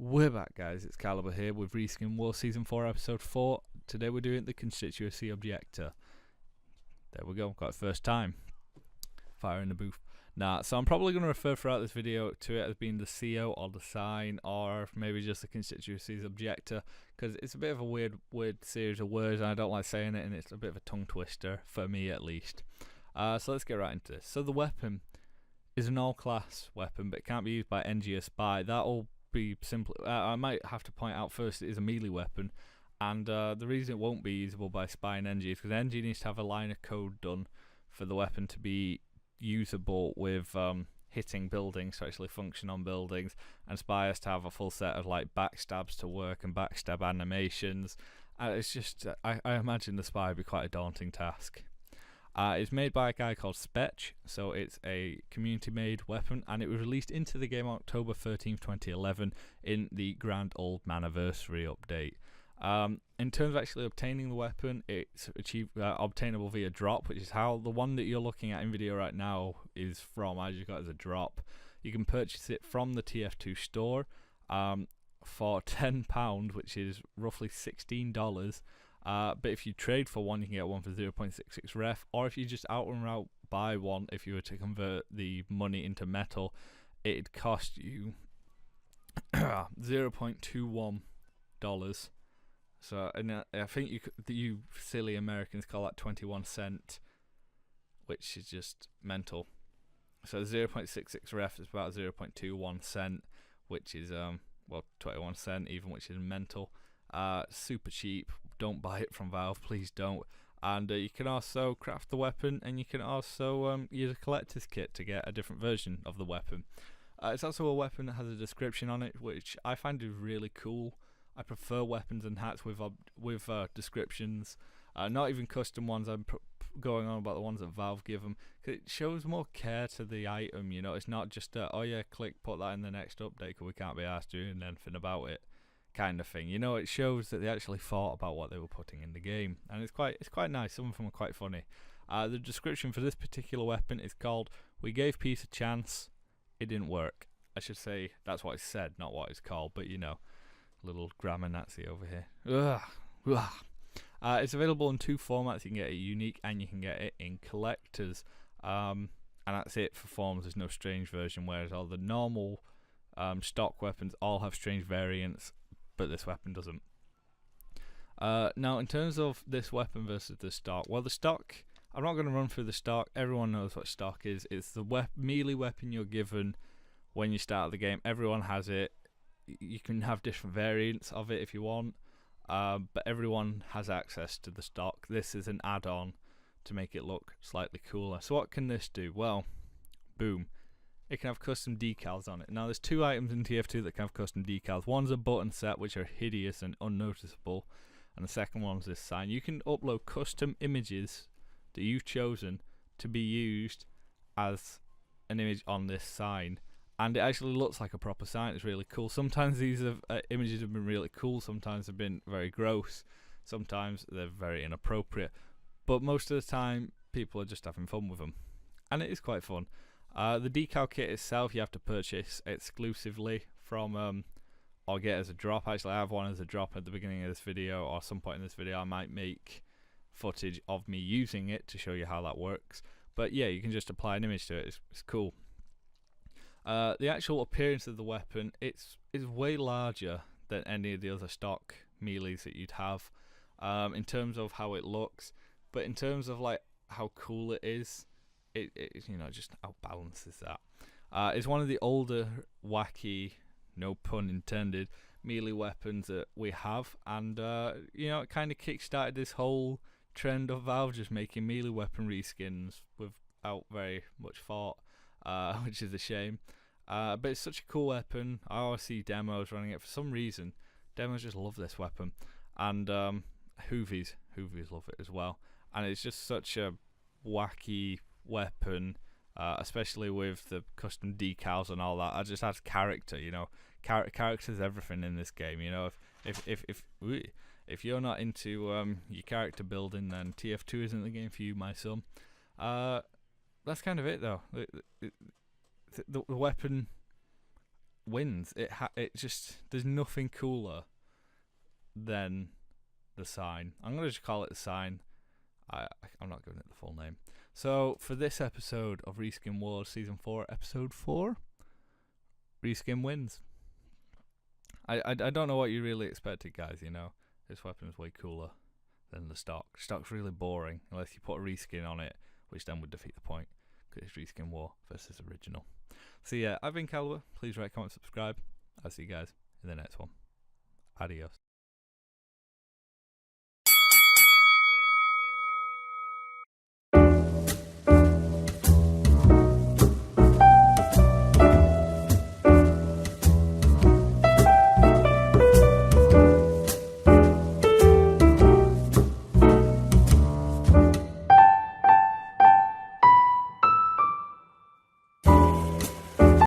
We're back, guys. It's Caliber here with Reskin War Season 4 Episode 4. Today we're doing the Constituency Objector. There we go, got it first time. Fire in the booth. So I'm probably going to refer throughout this video to it as being the CO or the sign, or maybe just the Constituency's Objector, because it's a bit of a weird series of words and I don't like saying it, and it's a bit of a tongue twister, for me at least. So let's get right into this. So the weapon is an all-class weapon, but it can't be used by NG or Spy. That'll be simple. I might have to point out first it is a melee weapon, and the reason it won't be usable by Spy and NG is because NG needs to have a line of code done for the weapon to be usable with hitting buildings, to actually function on buildings, and Spy has to have a full set of like backstabs to work and backstab animations. It's just I imagine the Spy would be quite a daunting task. It's made by a guy called Spetch, so it's a community-made weapon, and it was released into the game on October 13th, 2011 in the Grand Old Maniversary update. In terms of actually obtaining the weapon, it's obtainable via drop, which is how the one that you're looking at in video right now is from. I just got it as a drop. You can purchase it from the TF2 store for £10, which is roughly $16. But if you trade for one, you can get one for 0.66 ref, or if you just out and out buy one, if you were to convert the money into metal, it'd cost you $0.21. So, and I think you silly Americans call that 21 cent, which is just mental. So 0.66 ref is about 0.21 cent, which is 21 cent even, which is mental. Super cheap. Don't buy it from Valve, please don't. And you can also craft the weapon, and you can also use a collector's kit to get a different version of the weapon. It's also a weapon that has a description on it, which I find is really cool. I prefer weapons and hats with descriptions, not even custom ones. I'm going on about the ones that Valve give them, because it shows more care to the item. You know, it's not just oh yeah, click, put that in the next update because we can't be asked doing anything about it, kind of thing. You know, it shows that they actually thought about what they were putting in the game, and it's quite nice. Some of them are quite funny. The description for this particular weapon is called "We gave peace a chance, it didn't work." I should say that's what it's said, not what it's called, but you know, little grammar Nazi over here. It's available in two formats. You can get it unique and you can get it in collectors, and that's it for forms. There's no strange version, whereas all the normal stock weapons all have strange variants, but this weapon doesn't. Now, in terms of this weapon versus the stock, well, the stock, I'm not going to run through the stock. Everyone knows what stock is. It's the melee weapon you're given when you start the game. Everyone has it. You can have different variants of it if you want, but everyone has access to the stock. This is an add-on to make it look slightly cooler. So what can this do? Well, boom. It can have custom decals on it. Now, there's two items in TF2 that can have custom decals. One's a button set, which are hideous and unnoticeable, and the second one's this sign. You can upload custom images that you've chosen to be used as an image on this sign, and it actually looks like a proper sign. It's really cool. Sometimes these images have been really cool, sometimes they've been very gross, sometimes they're very inappropriate, but most of the time people are just having fun with them, and it is quite fun. The decal kit itself you have to purchase exclusively from or get as a drop. Actually, I have one as a drop at the beginning of this video, or some point in this video I might make footage of me using it to show you how that works. But yeah, you can just apply an image to it. It's cool. The actual appearance of the weapon, is way larger than any of the other stock melees that you'd have, in terms of how it looks, but in terms of like how cool it is, it you know, just outbalances that. It's one of the older, wacky, no pun intended, melee weapons that we have, and you know, it kind of kick-started this whole trend of Valve just making melee weapon reskins without very much thought, which is a shame. But it's such a cool weapon. I always see demos running it for some reason. Demos just love this weapon, and Hoovies love it as well. And it's just such a wacky weapon, especially with the custom decals and all that. It just adds character, you know. Character's everything in this game, you know. If you're not into your character building, then TF2 isn't the game for you, my son. That's kind of it, though. The weapon wins. It just, there's nothing cooler than the sign. I'm gonna just call it the sign. I'm not giving it the full name. So for this episode of Reskin Wars Season 4, Episode 4, Reskin wins. I don't know what you really expected, guys. You know, this weapon's way cooler than the stock. Stock's really boring unless you put a reskin on it, which then would defeat the point, because it's Reskin War versus original. So yeah, I've been Caliber. Please rate, comment, subscribe. I'll see you guys in the next one. Adios.